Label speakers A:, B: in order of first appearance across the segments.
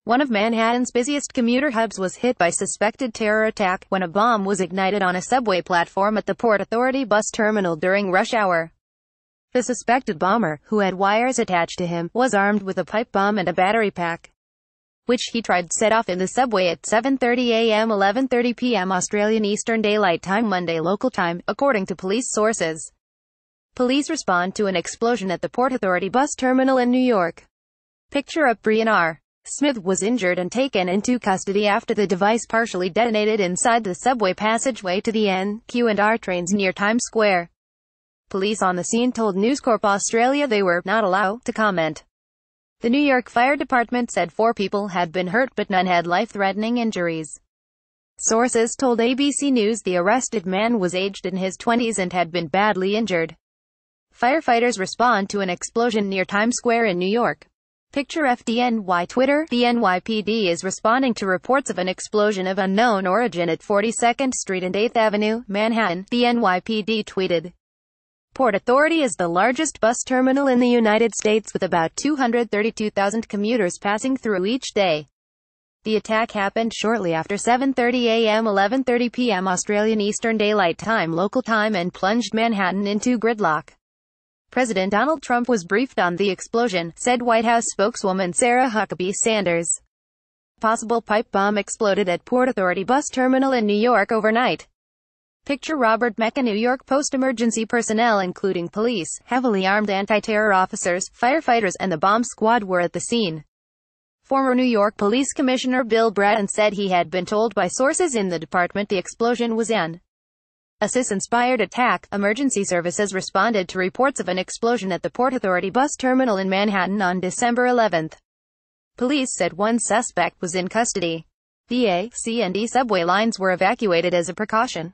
A: One of Manhattan's busiest commuter hubs was hit by suspected terror attack when a bomb was ignited on a subway platform at the Port Authority bus terminal during rush hour. The suspected bomber, who had wires attached to him, was armed with a pipe bomb and a battery pack, which he tried to set off in the subway at 7:30 a.m. 11:30 p.m. Australian Eastern Daylight Time Monday local time, according to police sources. Police respond to an explosion at the Port Authority bus terminal in New York. Picture AFPBryan R. SmithHe was injured and taken into custody after the device partially detonated inside the subway passageway to the N.Q.&R trains near Times Square. Police on the scene told News Corp Australia they were not allowed to comment. The New York Fire Department said 4 people had been hurt but none had life-threatening injuries. Sources told ABC News the arrested man was aged in his 20s and had been badly injured. Firefighters respond to an explosion near Times Square in New York. Picture FDNY Twitter. The NYPD is responding to reports of an explosion of unknown origin at 42nd Street and 8th Avenue, Manhattan, the NYPD tweeted. Port Authority is the largest bus terminal in the United States with about 232,000 commuters passing through each day. The attack happened shortly after 7:30 a.m. 11:30 p.m. Australian Eastern Daylight Time local time and plunged Manhattan into gridlock. President Donald Trump was briefed on the explosion, said White House spokeswoman Sarah Huckabee Sanders. Possible pipe bomb exploded at Port Authority bus terminal in New York overnight. Picture Robert Mecca. New York Post. Emergency personnel including police, heavily armed anti-terror officers, firefighters and the bomb squad were at the scene. Former New York Police Commissioner Bill Bratton said he had been told by sources in the department the explosion was an ISIS-inspired attack. Emergency services responded to reports of an explosion at the Port Authority bus terminal in Manhattan on December 11. Police said 1 suspect was in custody. The A, C and E subway lines were evacuated as a precaution.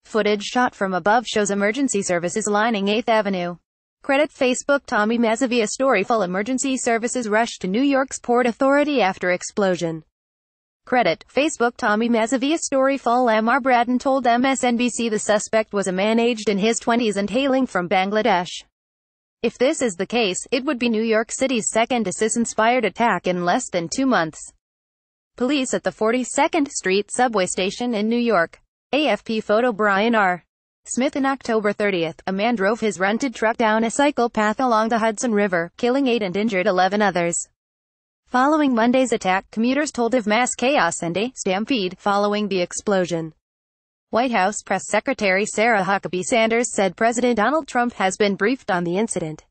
A: Footage shot from above shows emergency services lining 8th Avenue. Credit Facebook. Tommy Mazzavia story full. Emergency services rushed to New York's Port Authority after explosion. Credit Facebook. Tommy Mazzavia story full. Mr. Bratton told MSNBC the suspect was a man aged in his 20s and hailing from Bangladesh. If this is the case, it would be New York City's second ISIS-inspired attack in less than 2 months. Police at the 42nd Street subway station in New York. AFP photo. Bryan R. SmithHe. On October 30, a man drove his rented truck down a cycle path along the Hudson River, killing 8 and injured 11 others. Following Monday's attack, commuters told of mass chaos and a stampede following the explosion. White House Press Secretary Sarah Huckabee Sanders said President Donald Trump has been briefed on the incident.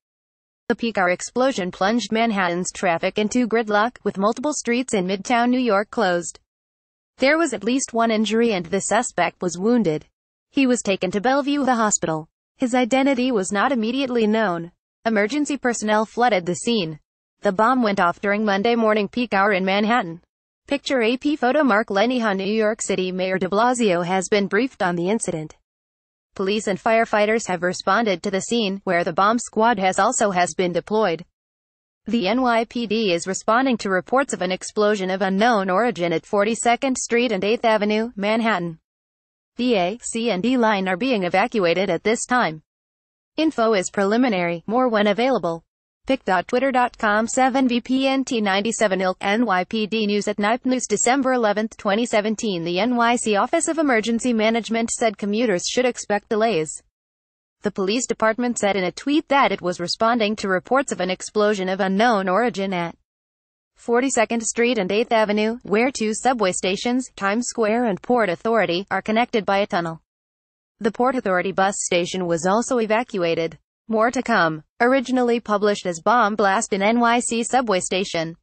A: The peak hour explosion plunged Manhattan's traffic into gridlock, with multiple streets in Midtown New York closed. There was at least 1 injury and the suspect was wounded. He was taken to Bellevue the hospital. His identity was not immediately known. Emergency personnel flooded the scene. The bomb went off during Monday morning peak hour in Manhattan. Picture AP photo. Mark Lenihan. New York City Mayor de Blasio has been briefed on the incident. Police and firefighters have responded to the scene, where the bomb squad has been deployed. The NYPD is responding to reports of an explosion of unknown origin at 42nd Street and 8th Avenue, Manhattan. The A, C and E line are being evacuated at this time. Info is preliminary, more when available. Pic.twitter.com 7VPNT97 ILK NYPD News at Night News December 11, 2017 The NYC Office of Emergency Management said commuters should expect delays. The police department said in a tweet that it was responding to reports of an explosion of unknown origin at 42nd Street and 8th Avenue, where 2 subway stations, Times Square and Port Authority, are connected by a tunnel. The Port Authority bus station was also evacuated. More to come. Originally published as Bomb Blast in NYC Subway Station.